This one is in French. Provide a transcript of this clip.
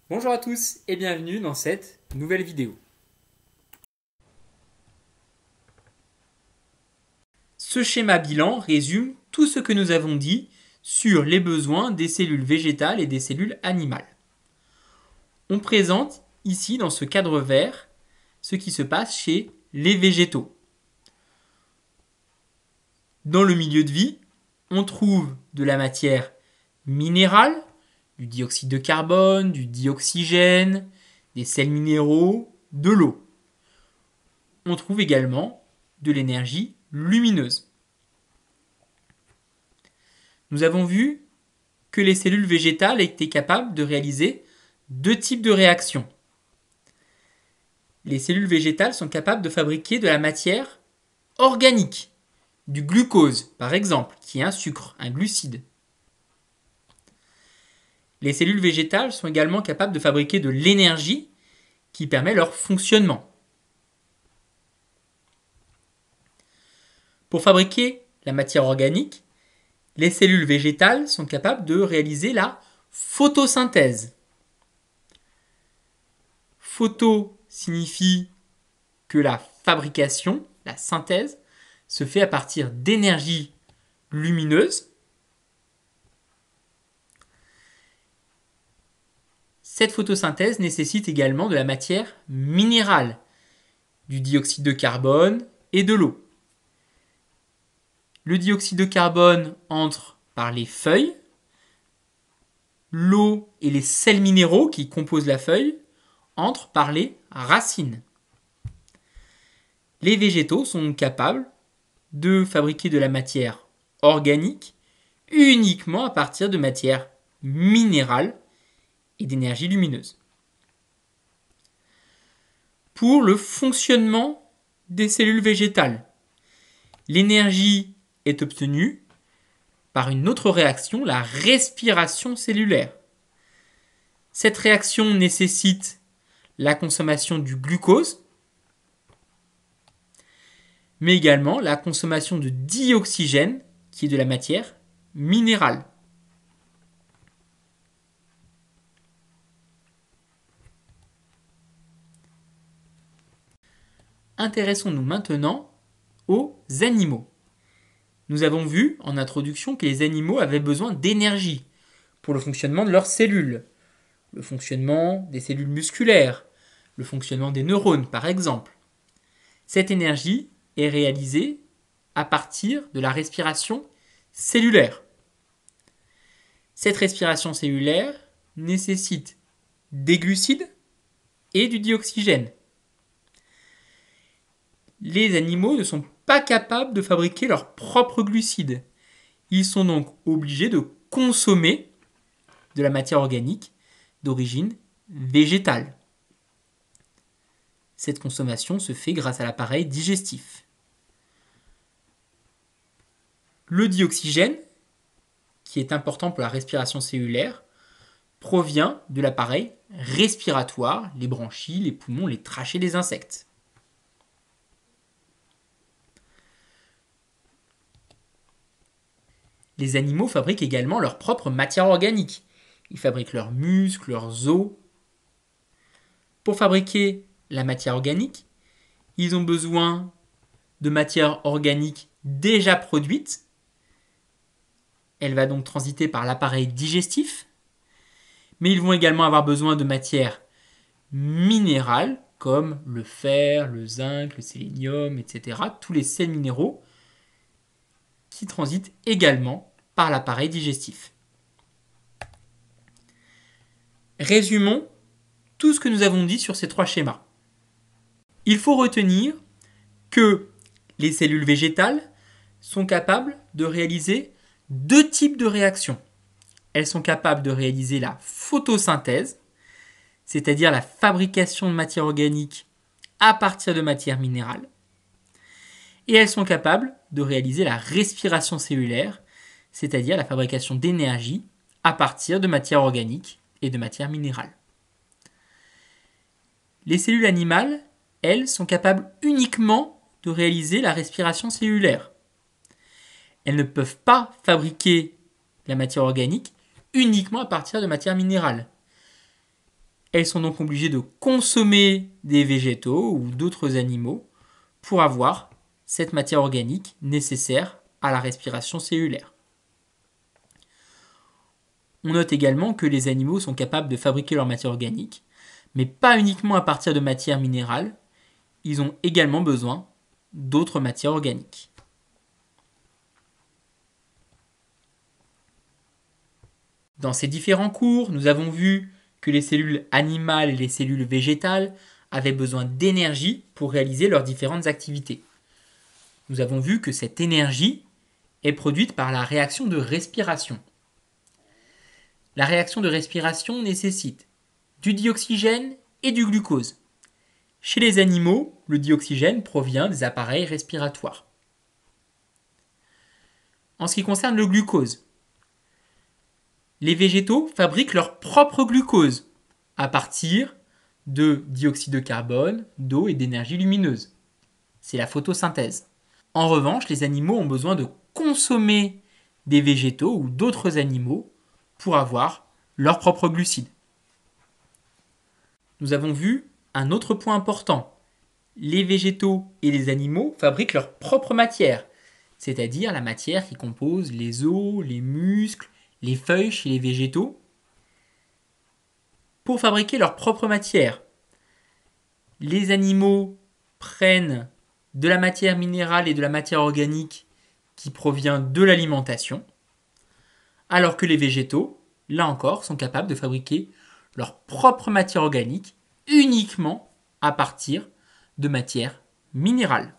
Bonjour à tous et bienvenue dans cette nouvelle vidéo. Ce schéma bilan résume tout ce que nous avons dit sur les besoins des cellules végétales et des cellules animales. On présente ici dans ce cadre vert ce qui se passe chez les végétaux. Dans le milieu de vie, on trouve de la matière minérale, du dioxyde de carbone, du dioxygène, des sels minéraux, de l'eau. On trouve également de l'énergie lumineuse. Nous avons vu que les cellules végétales étaient capables de réaliser deux types de réactions. Les cellules végétales sont capables de fabriquer de la matière organique, du glucose par exemple, qui est un sucre, un glucide. Les cellules végétales sont également capables de fabriquer de l'énergie qui permet leur fonctionnement. Pour fabriquer la matière organique, les cellules végétales sont capables de réaliser la photosynthèse. Photo signifie que la fabrication, la synthèse, se fait à partir d'énergie lumineuse. Cette photosynthèse nécessite également de la matière minérale, du dioxyde de carbone et de l'eau. Le dioxyde de carbone entre par les feuilles, l'eau et les sels minéraux qui composent la feuille entrent par les racines. Les végétaux sont capables de fabriquer de la matière organique uniquement à partir de matière minérale et d'énergie lumineuse. Pour le fonctionnement des cellules végétales, l'énergie est obtenue par une autre réaction, la respiration cellulaire. Cette réaction nécessite la consommation du glucose, mais également la consommation de dioxygène, qui est de la matière minérale. Intéressons-nous maintenant aux animaux. Nous avons vu en introduction que les animaux avaient besoin d'énergie pour le fonctionnement de leurs cellules, le fonctionnement des cellules musculaires, le fonctionnement des neurones par exemple. Cette énergie est réalisée à partir de la respiration cellulaire. Cette respiration cellulaire nécessite des glucides et du dioxygène. Les animaux ne sont pas capables de fabriquer leurs propres glucides. Ils sont donc obligés de consommer de la matière organique d'origine végétale. Cette consommation se fait grâce à l'appareil digestif. Le dioxygène, qui est important pour la respiration cellulaire, provient de l'appareil respiratoire, les branchies, les poumons, les trachées des insectes. Les animaux fabriquent également leur propre matière organique. Ils fabriquent leurs muscles, leurs os. Pour fabriquer la matière organique, ils ont besoin de matière organique déjà produite. Elle va donc transiter par l'appareil digestif. Mais ils vont également avoir besoin de matière minérale, comme le fer, le zinc, le sélénium, etc. Tous les sels minéraux qui transitent également par l'appareil digestif. Résumons tout ce que nous avons dit sur ces trois schémas. Il faut retenir que les cellules végétales sont capables de réaliser deux types de réactions. Elles sont capables de réaliser la photosynthèse, c'est-à-dire la fabrication de matière organique à partir de matière minérale, et elles sont capables de réaliser la respiration cellulaire, c'est-à-dire la fabrication d'énergie à partir de matière organique et de matière minérale. Les cellules animales, elles, sont capables uniquement de réaliser la respiration cellulaire. Elles ne peuvent pas fabriquer la matière organique uniquement à partir de matière minérale. Elles sont donc obligées de consommer des végétaux ou d'autres animaux pour avoir cette matière organique nécessaire à la respiration cellulaire. On note également que les animaux sont capables de fabriquer leur matière organique, mais pas uniquement à partir de matières minérales, ils ont également besoin d'autres matières organiques. Dans ces différents cours, nous avons vu que les cellules animales et les cellules végétales avaient besoin d'énergie pour réaliser leurs différentes activités. Nous avons vu que cette énergie est produite par la réaction de respiration. La réaction de respiration nécessite du dioxygène et du glucose. Chez les animaux, le dioxygène provient des appareils respiratoires. En ce qui concerne le glucose, les végétaux fabriquent leur propre glucose à partir de dioxyde de carbone, d'eau et d'énergie lumineuse. C'est la photosynthèse. En revanche, les animaux ont besoin de consommer des végétaux ou d'autres animaux pour avoir leurs propres glucides. Nous avons vu un autre point important. Les végétaux et les animaux fabriquent leur propre matière, c'est-à-dire la matière qui compose les os, les muscles, les feuilles chez les végétaux. Pour fabriquer leur propre matière, les animaux prennent de la matière minérale et de la matière organique qui provient de l'alimentation, alors que les végétaux, là encore, sont capables de fabriquer leur propre matière organique uniquement à partir de matière minérale.